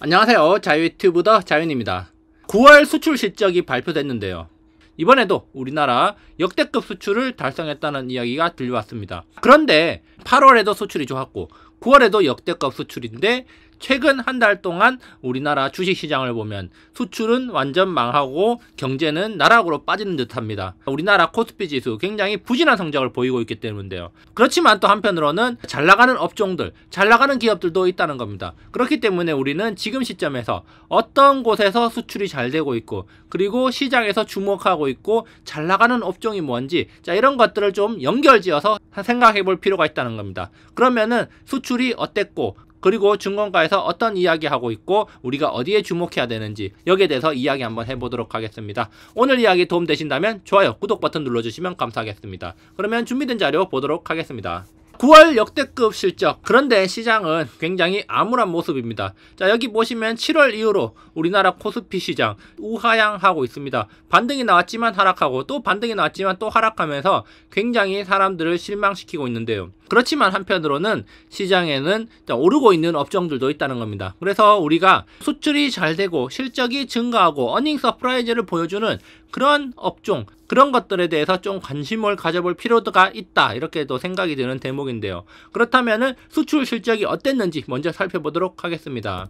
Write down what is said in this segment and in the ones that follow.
안녕하세요. 자유유튜브더 자윤입니다. 9월 수출 실적이 발표됐는데요. 이번에도 우리나라 역대급 수출을 달성했다는 이야기가 들려왔습니다. 그런데 8월에도 수출이 좋았고 9월에도 역대급 수출인데 최근 한 달 동안 우리나라 주식시장을 보면 수출은 완전 망하고 경제는 나락으로 빠지는 듯합니다. 우리나라 코스피 지수 굉장히 부진한 성적을 보이고 있기 때문인데요. 그렇지만 또 한편으로는 잘 나가는 업종들, 잘 나가는 기업들도 있다는 겁니다. 그렇기 때문에 우리는 지금 시점에서 어떤 곳에서 수출이 잘 되고 있고 그리고 시장에서 주목하고 있고 잘 나가는 업종이 뭔지 이런 것들을 좀 연결지어서 생각해 볼 필요가 있다는 겁니다. 그러면은 수출이 어땠고 그리고 증권가에서 어떤 이야기하고 있고 우리가 어디에 주목해야 되는지 여기에 대해서 이야기 한번 해보도록 하겠습니다. 오늘 이야기 도움되신다면 좋아요, 구독 버튼 눌러주시면 감사하겠습니다. 그러면 준비된 자료 보도록 하겠습니다. 9월 역대급 실적. 그런데 시장은 굉장히 암울한 모습입니다. 자, 여기 보시면 7월 이후로 우리나라 코스피 시장 우하향하고 있습니다. 반등이 나왔지만 하락하고 또 반등이 나왔지만 또 하락하면서 굉장히 사람들을 실망시키고 있는데요. 그렇지만 한편으로는 시장에는 오르고 있는 업종들도 있다는 겁니다. 그래서 우리가 수출이 잘 되고 실적이 증가하고 어닝 서프라이즈를 보여주는 그런 업종, 그런 것들에 대해서 좀 관심을 가져볼 필요가 있다, 이렇게도 생각이 드는 대목인데요. 그렇다면은 수출 실적이 어땠는지 먼저 살펴보도록 하겠습니다.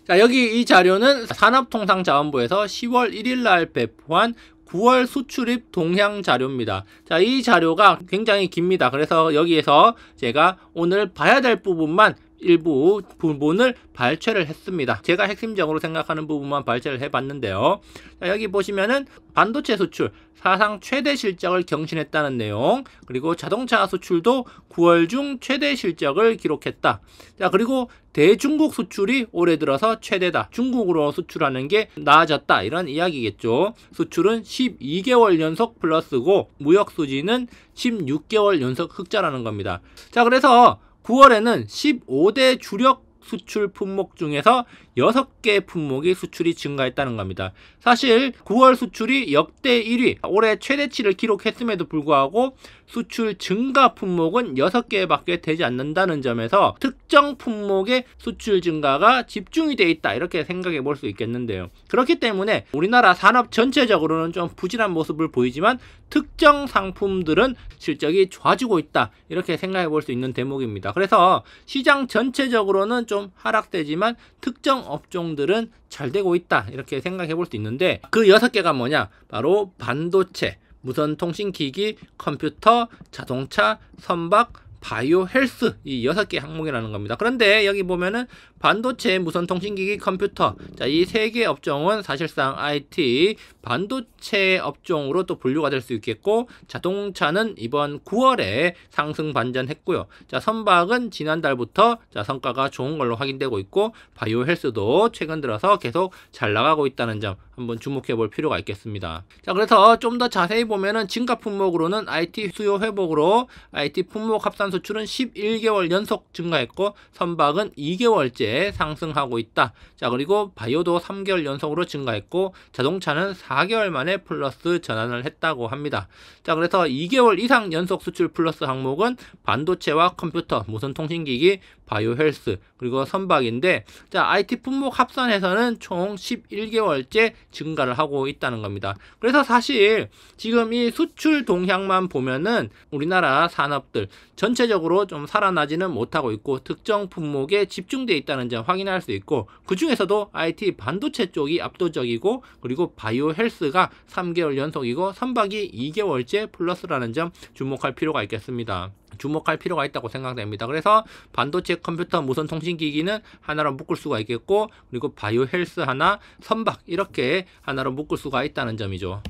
자, 여기 이 자료는 산업통상자원부에서 10월 1일 날 배포한 9월 수출입 동향 자료입니다. 자, 이 자료가 굉장히 깁니다. 그래서 여기에서 제가 오늘 봐야 될 부분만 일부 부분을 발췌를 했습니다. 제가 핵심적으로 생각하는 부분만 발췌를 해봤는데요. 자, 여기 보시면은 반도체 수출 사상 최대 실적을 경신했다는 내용, 그리고 자동차 수출도 9월 중 최대 실적을 기록했다. 자, 그리고 대중국 수출이 올해 들어서 최대다. 중국으로 수출하는 게 나아졌다, 이런 이야기겠죠. 수출은 12개월 연속 플러스고 무역 수지는 16개월 연속 흑자라는 겁니다. 자, 그래서 9월에는 15대 주력 수출 품목 중에서 6개 품목이 수출이 증가했다는 겁니다. 사실 9월 수출이 역대 1위, 올해 최대치를 기록했음에도 불구하고 수출 증가 품목은 6개밖에 되지 않는다는 점에서 특정 품목의 수출 증가가 집중이 돼 있다, 이렇게 생각해 볼 수 있겠는데요. 그렇기 때문에 우리나라 산업 전체적으로는 좀 부진한 모습을 보이지만 특정 상품들은 실적이 좋아지고 있다, 이렇게 생각해 볼 수 있는 대목입니다. 그래서 시장 전체적으로는 좀 하락되지만 특정 업종들은 잘 되고 있다, 이렇게 생각해 볼 수 있는데 그 6개가 뭐냐? 바로 반도체, 무선통신기기, 컴퓨터, 자동차, 선박, 바이오 헬스, 이 6개 항목이라는 겁니다. 그런데 여기 보면은 반도체, 무선통신기기, 컴퓨터, 자, 이 3개 업종은 사실상 IT, 반도체 업종으로 또 분류가 될 수 있겠고, 자동차는 이번 9월에 상승 반전했고요. 자, 선박은 지난달부터 성과가 좋은 걸로 확인되고 있고, 바이오 헬스도 최근 들어서 계속 잘 나가고 있다는 점 한번 주목해 볼 필요가 있겠습니다. 자, 그래서 좀 더 자세히 보면은 증가 품목으로는 IT 수요 회복으로 IT 품목 합산 수출은 11개월 연속 증가했고, 선박은 2개월째 상승하고 있다. 자, 그리고 바이오도 3개월 연속으로 증가했고, 자동차는 4개월 만에 플러스 전환을 했다고 합니다. 자, 그래서 2개월 이상 연속 수출 플러스 항목은 반도체와 컴퓨터, 무선통신기기, 바이오 헬스, 그리고 선박인데, 자, IT 품목 합산해서는 총 11개월째 증가를 하고 있다는 겁니다. 그래서 사실 지금 이 수출 동향만 보면은 우리나라 산업들 전체적으로 좀 살아나지는 못하고 있고 특정 품목에 집중되어 있다는 점 확인할 수 있고, 그 중에서도 IT 반도체 쪽이 압도적이고, 그리고 바이오 헬스가 3개월 연속이고 선박이 2개월째 플러스라는 점 주목할 필요가 있겠습니다. 주목할 필요가 있다고 생각됩니다. 그래서 반도체, 컴퓨터, 무선통신기기는 하나로 묶을 수가 있겠고, 그리고 바이오 헬스 하나, 선박 이렇게 하나로 묶을 수가 있다는 점이죠.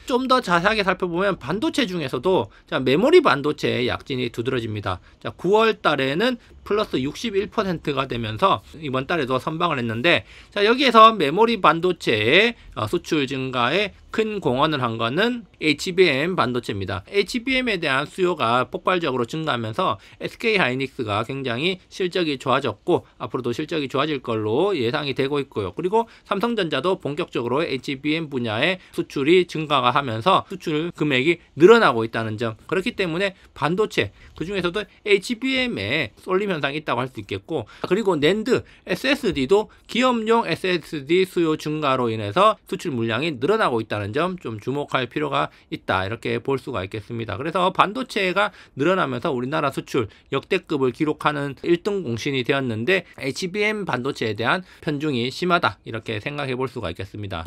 좀 더 자세하게 살펴보면 반도체 중에서도 메모리 반도체의 약진이 두드러집니다. 자, 9월 달에는 플러스 61%가 되면서 이번 달에도 선방을 했는데, 자, 여기에서 메모리 반도체의 수출 증가에 큰 공헌을 한 거는 HBM 반도체입니다. HBM에 대한 수요가 폭발적으로 증가하면서 SK하이닉스가 굉장히 실적이 좋아졌고 앞으로도 실적이 좋아질 걸로 예상이 되고 있고요. 그리고 삼성전자도 본격적으로 HBM 분야의 수출이 증가가 하면서 수출 금액이 늘어나고 있다는 점, 그렇기 때문에 반도체, 그 중에서도 HBM에 쏠리면서 현상이 있다고 할 수 있겠고, 그리고 낸드, SSD도 기업용 SSD 수요 증가로 인해서 수출 물량이 늘어나고 있다는 점 좀 주목할 필요가 있다, 이렇게 볼 수가 있겠습니다. 그래서 반도체가 늘어나면서 우리나라 수출 역대급을 기록하는 1등 공신이 되었는데 HBM 반도체에 대한 편중이 심하다, 이렇게 생각해 볼 수가 있겠습니다.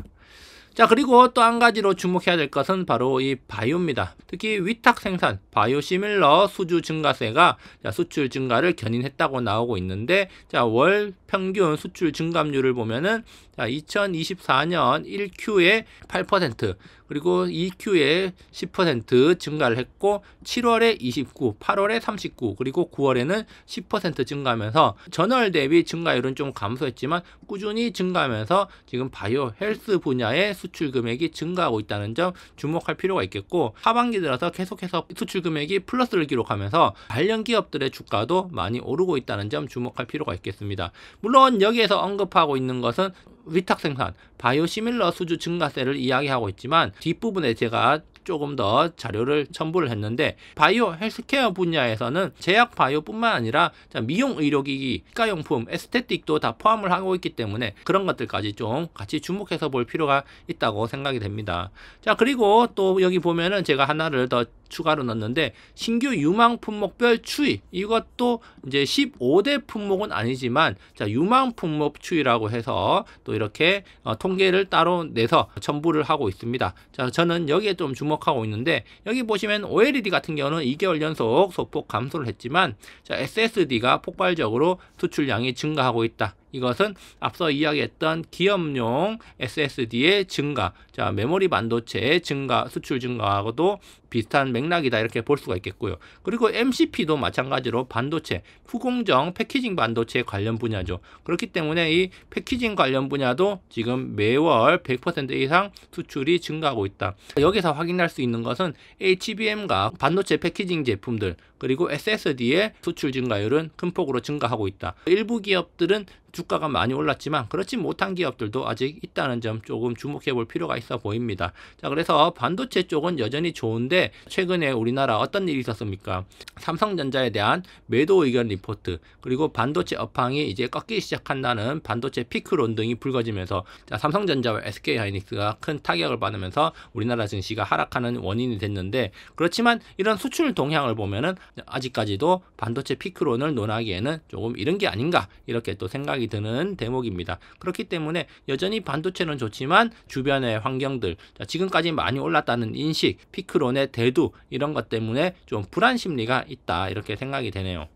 자, 그리고 또 한 가지로 주목해야 될 것은 바로 이 바이오입니다. 특히 위탁 생산, 바이오시밀러 수주 증가세가 수출 증가를 견인했다고 나오고 있는데, 자, 월 평균 수출 증감률을 보면은 2024년 1Q에 8%, 그리고 2Q에 10% 증가를 했고, 7월에 29, 8월에 39, 그리고 9월에는 10% 증가하면서 전월 대비 증가율은 좀 감소했지만 꾸준히 증가하면서 지금 바이오 헬스 분야의 수출 금액이 증가하고 있다는 점 주목할 필요가 있겠고, 하반기 들어서 계속해서 수출 금액이 플러스를 기록하면서 관련 기업들의 주가도 많이 오르고 있다는 점 주목할 필요가 있겠습니다. 물론 여기에서 언급하고 있는 것은 위탁 생산, 바이오시밀러 수주 증가세를 이야기하고 있지만 뒷부분에 제가 조금 더 자료를 첨부를 했는데, 바이오 헬스케어 분야에서는 제약 바이오뿐만 아니라 미용 의료기기, 치과용품, 에스테틱도 다 포함을 하고 있기 때문에 그런 것들까지 좀 같이 주목해서 볼 필요가 있다고 생각이 됩니다. 자, 그리고 또 여기 보면은 제가 하나를 더 추가로 넣었는데, 신규 유망 품목별 추이, 이것도 이제 15대 품목은 아니지만 유망 품목 추이라고 해서 또 이렇게 통계를 따로 내서 첨부를 하고 있습니다. 자, 저는 여기에 좀 주목하고 있는데, 여기 보시면 OLED 같은 경우는 2개월 연속 소폭 감소를 했지만, 자, SSD가 폭발적으로 수출량이 증가하고 있다. 이것은 앞서 이야기했던 기업용 SSD의 증가, 자, 메모리 반도체의 증가, 수출 증가하고도 비슷한 맥락이다, 이렇게 볼 수가 있겠고요. 그리고 MCP도 마찬가지로 반도체, 후공정 패키징 반도체 관련 분야죠. 그렇기 때문에 이 패키징 관련 분야도 지금 매월 100% 이상 수출이 증가하고 있다. 여기서 확인할 수 있는 것은 HBM과 반도체 패키징 제품들, 그리고 SSD의 수출 증가율은 큰 폭으로 증가하고 있다. 일부 기업들은 주가가 많이 올랐지만 그렇지 못한 기업들도 아직 있다는 점 조금 주목해 볼 필요가 있어 보입니다. 자, 그래서 반도체 쪽은 여전히 좋은데, 최근에 우리나라 어떤 일이 있었습니까? 삼성전자에 대한 매도 의견 리포트, 그리고 반도체 업황이 이제 꺾이기 시작한다는 반도체 피크론 등이 불거지면서, 자, 삼성전자와 SK하이닉스가 큰 타격을 받으면서 우리나라 증시가 하락하는 원인이 됐는데, 그렇지만 이런 수출 동향을 보면은 아직까지도 반도체 피크론을 논하기에는 조금 이른 게 아닌가, 이렇게 또 생각이 드는 대목입니다. 그렇기 때문에 여전히 반도체는 좋지만 주변의 환경들, 자, 지금까지 많이 올랐다는 인식, 피크론의 대두, 이런 것 때문에 좀 불안 심리가 있다, 이렇게 생각이 되네요.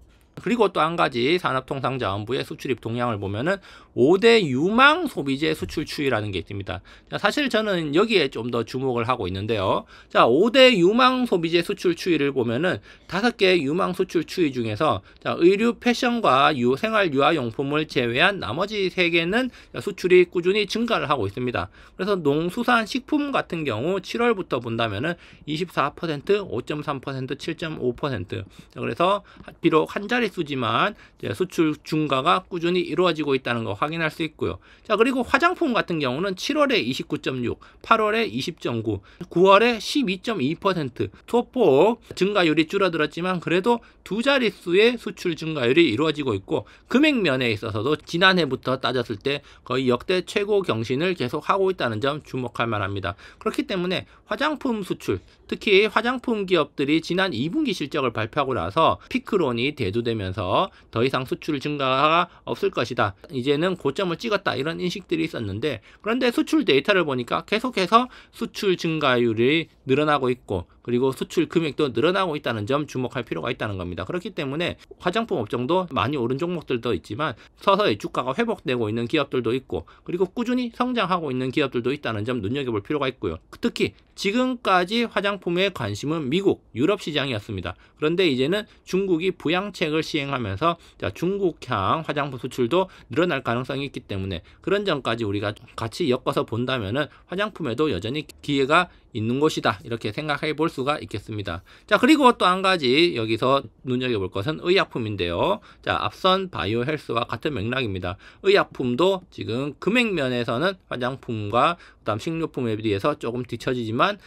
그리고 또 한 가지 산업통상자원부의 수출입 동향을 보면은 5대 유망 소비재 수출 추이라는 게 있습니다. 자, 사실 저는 여기에 좀 더 주목을 하고 있는데요. 자, 5대 유망 소비재 수출 추이를 보면은 5개 유망 수출 추이 중에서, 자, 의류, 패션과 생활 유아용품을 제외한 나머지 3개는 수출이 꾸준히 증가를 하고 있습니다. 그래서 농수산 식품 같은 경우 7월부터 본다면은 24%, 5.3%, 7.5%. 자, 그래서 비록 한 자리 수지만 수출 증가가 꾸준히 이루어지고 있다는 거 확인할 수 있고요. 자, 그리고 화장품 같은 경우는 7월에 29.6, 8월에 20.9, 9월에 12.2%, 소폭 증가율이 줄어들었지만 그래도 두 자릿수의 수출 증가율이 이루어지고 있고, 금액면에 있어서도 지난해부터 따졌을 때 거의 역대 최고 경신을 계속하고 있다는 점 주목할 만합니다. 그렇기 때문에 화장품 수출, 특히 화장품 기업들이 지난 2분기 실적을 발표하고 나서 피크론이 대두되면서 더 이상 수출 증가가 없을 것이다, 이제는 고점을 찍었다, 이런 인식들이 있었는데, 그런데 수출 데이터를 보니까 계속해서 수출 증가율이 늘어나고 있고, 그리고 수출 금액도 늘어나고 있다는 점 주목할 필요가 있다는 겁니다. 그렇기 때문에 화장품 업종도 많이 오른 종목들도 있지만 서서히 주가가 회복되고 있는 기업들도 있고, 그리고 꾸준히 성장하고 있는 기업들도 있다는 점 눈여겨볼 필요가 있고요. 특히 지금까지 화장품의 관심은 미국, 유럽 시장이었습니다. 그런데 이제는 중국이 부양책을 시행하면서, 자, 중국향 화장품 수출도 늘어날 가능성이 있기 때문에 그런 점까지 우리가 같이 엮어서 본다면은 화장품에도 여전히 기회가 있는 곳이다, 이렇게 생각해 볼 수가 있겠습니다. 자, 그리고 또 한 가지 여기서 눈여겨볼 것은 의약품인데요. 자, 앞선 바이오 헬스와 같은 맥락입니다. 의약품도 지금 금액면에서는 화장품과 그다음 식료품에 비해서 조금 뒤처지지만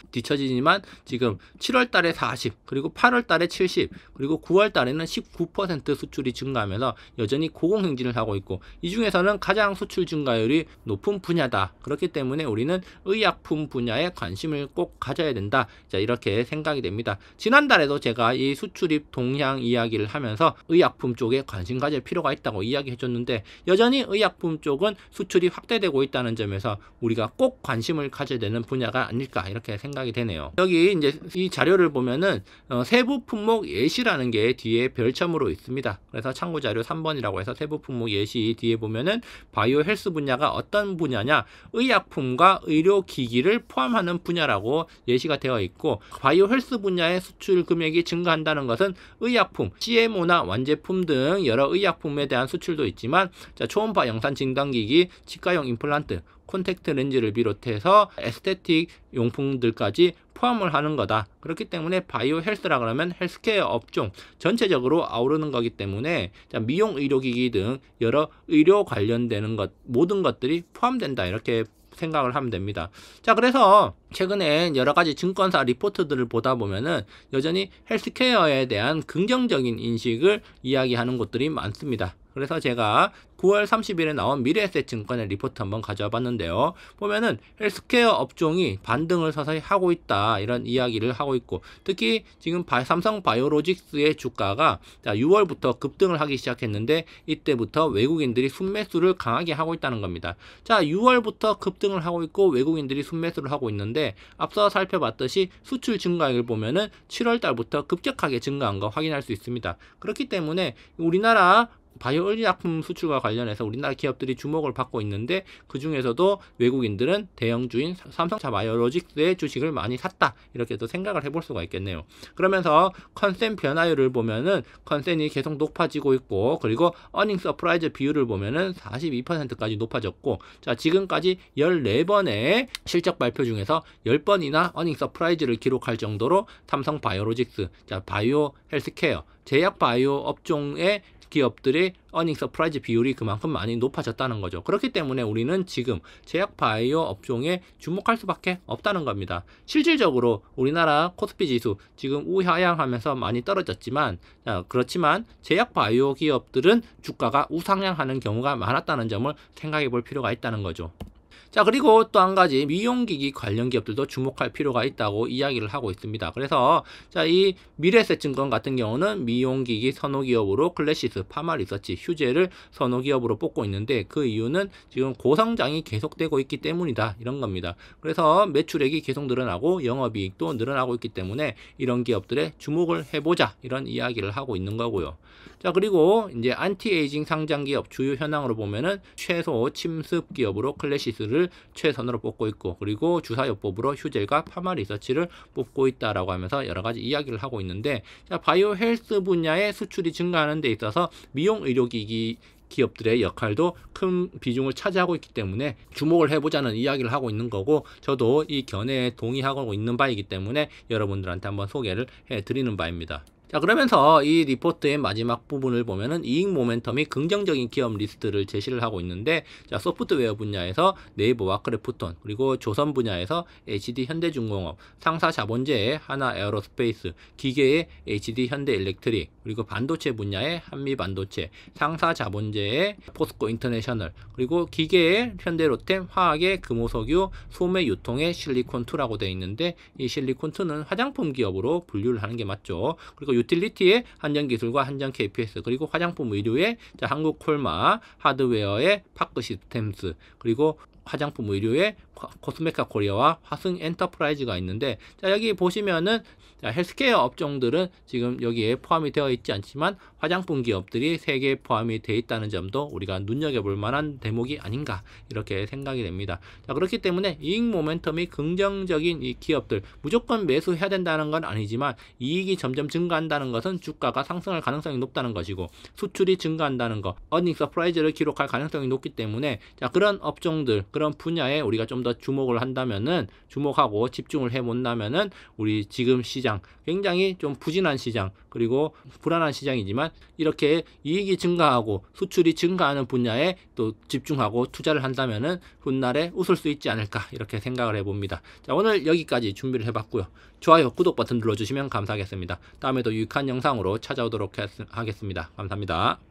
지금 7월 달에 40, 그리고 8월 달에 70, 그리고 9월 달에는 19% 수출이 증가하면서 여전히 고공행진을 하고 있고, 이 중에서는 가장 수출 증가율이 높은 분야다. 그렇기 때문에 우리는 의약품 분야에 관심을 꼭 가져야 된다. 자, 이렇게 생각이 됩니다. 지난달에도 제가 이 수출입 동향 이야기를 하면서 의약품 쪽에 관심 가질 필요가 있다고 이야기해 줬는데, 여전히 의약품 쪽은 수출이 확대되고 있다는 점에서 우리가 꼭 관심을 가져야 되는 분야가 아닐까, 이렇게 생각이 되네요. 여기 이제 이 자료를 보면은 세부 품목 예시라는 게 뒤에 별첨으로 있습니다. 그래서 참고 자료 3번이라고 해서 세부 품목 예시 뒤에 보면은 바이오 헬스 분야가 어떤 분야냐, 의약품과 의료기기를 포함하는 분야라고 예시가 되어 있고, 바이오 헬스 분야의 수출 금액이 증가한다는 것은 의약품, CMO나 완제품 등 여러 의약품에 대한 수출도 있지만, 초음파 영상 진단기기, 치과용 임플란트, 콘택트 렌즈를 비롯해서 에스테틱 용품들까지 포함을 하는 거다. 그렇기 때문에 바이오 헬스라 그러면 헬스케어 업종 전체적으로 아우르는 거기 때문에 미용 의료기기 등 여러 의료 관련되는 것, 모든 것들이 포함된다, 이렇게 생각을 하면 됩니다. 자, 그래서 최근에 여러 가지 증권사 리포트들을 보다 보면은 여전히 헬스케어에 대한 긍정적인 인식을 이야기하는 곳들이 많습니다. 그래서 제가 9월 30일에 나온 미래에셋 증권의 리포트 한번 가져와 봤는데요. 보면은 헬스케어 업종이 반등을 서서히 하고 있다, 이런 이야기를 하고 있고, 특히 지금 삼성 바이오로직스의 주가가 6월부터 급등을 하기 시작했는데, 이때부터 외국인들이 순매수를 강하게 하고 있다는 겁니다. 자, 6월부터 급등을 하고 있고 외국인들이 순매수를 하고 있는데, 앞서 살펴봤듯이 수출 증가액을 보면은 7월 달부터 급격하게 증가한 거 확인할 수 있습니다. 그렇기 때문에 우리나라 바이오 의약품 수출과 관련해서 우리나라 기업들이 주목을 받고 있는데, 그 중에서도 외국인들은 대형주인 삼성차 바이오로직스의 주식을 많이 샀다, 이렇게 또 생각을 해볼 수가 있겠네요. 그러면서 컨센 변화율을 보면은 컨센이 계속 높아지고 있고, 그리고 어닝 서프라이즈 비율을 보면은 42%까지 높아졌고, 자, 지금까지 14번의 실적 발표 중에서 10번이나 어닝 서프라이즈를 기록할 정도로 삼성 바이오로직스, 자, 바이오 헬스케어, 제약 바이오 업종의 기업들의 어닝 서프라이즈 비율이 그만큼 많이 높아졌다는 거죠. 그렇기 때문에 우리는 지금 제약 바이오 업종에 주목할 수밖에 없다는 겁니다. 실질적으로 우리나라 코스피 지수 지금 우하향하면서 많이 떨어졌지만, 그렇지만 제약 바이오 기업들은 주가가 우상향하는 경우가 많았다는 점을 생각해 볼 필요가 있다는 거죠. 자, 그리고 또 한 가지 미용기기 관련 기업들도 주목할 필요가 있다고 이야기를 하고 있습니다. 그래서 자, 이 미래에셋 증권 같은 경우는 미용기기 선호기업으로 클래시스, 파마리서치, 휴재를 선호기업으로 뽑고 있는데, 그 이유는 지금 고성장이 계속되고 있기 때문이다, 이런 겁니다. 그래서 매출액이 계속 늘어나고 영업이익도 늘어나고 있기 때문에 이런 기업들에 주목을 해보자, 이런 이야기를 하고 있는 거고요. 자, 그리고 이제 안티에이징 상장기업 주요 현황으로 보면은 최소 침습 기업으로 클래시스를 최선으로 뽑고 있고, 그리고 주사요법으로 휴젤과 파마리서치를 뽑고 있다라고 하면서 여러 가지 이야기를 하고 있는데, 자, 바이오 헬스 분야의 수출이 증가하는 데 있어서 미용 의료기기 기업들의 역할도 큰 비중을 차지하고 있기 때문에 주목을 해보자는 이야기를 하고 있는 거고, 저도 이 견해에 동의하고 있는 바이기 때문에 여러분들한테 한번 소개를 해드리는 바입니다. 자, 그러면서 이 리포트의 마지막 부분을 보면은 이익 모멘텀이 긍정적인 기업 리스트를 제시를 하고 있는데, 자, 소프트웨어 분야에서 네이버와 크래프톤, 그리고 조선 분야에서 HD 현대중공업, 상사 자본재의 하나 에어로스페이스, 기계의 HD 현대일렉트릭, 그리고 반도체 분야의 한미반도체, 상사 자본재의 포스코 인터내셔널, 그리고 기계의 현대로템, 화학의 금호석유, 소매 유통의 실리콘2라고 되어 있는데, 이 실리콘2는 화장품 기업으로 분류를 하는 게 맞죠. 그리고 유틸리티의 한전기술과 한전 KPS, 그리고 화장품 의류의 한국콜마, 하드웨어의 파크 시스템스, 그리고 화장품 의류의 코스메카 코리아와 화승 엔터프라이즈가 있는데, 자, 여기 보시면은 자, 헬스케어 업종들은 지금 여기에 포함이 되어 있지 않지만 화장품 기업들이 3개 포함이 되어 있다는 점도 우리가 눈여겨볼 만한 대목이 아닌가, 이렇게 생각이 됩니다. 자, 그렇기 때문에 이익 모멘텀이 긍정적인 이 기업들 무조건 매수해야 된다는 건 아니지만, 이익이 점점 증가한다는 것은 주가가 상승할 가능성이 높다는 것이고, 수출이 증가한다는 것, 어닝 서프라이즈를 기록할 가능성이 높기 때문에, 자, 그런 업종들, 그런 분야에 우리가 좀 더 더 주목하고 집중을 해 본다면은 우리 지금 시장 굉장히 좀 부진한 시장, 그리고 불안한 시장이지만 이렇게 이익이 증가하고 수출이 증가하는 분야에 또 집중하고 투자를 한다면은 훗날에 웃을 수 있지 않을까, 이렇게 생각을 해봅니다. 자, 오늘 여기까지 준비를 해봤고요. 좋아요, 구독 버튼 눌러주시면 감사하겠습니다. 다음에도 유익한 영상으로 찾아오도록 하겠습니다. 감사합니다.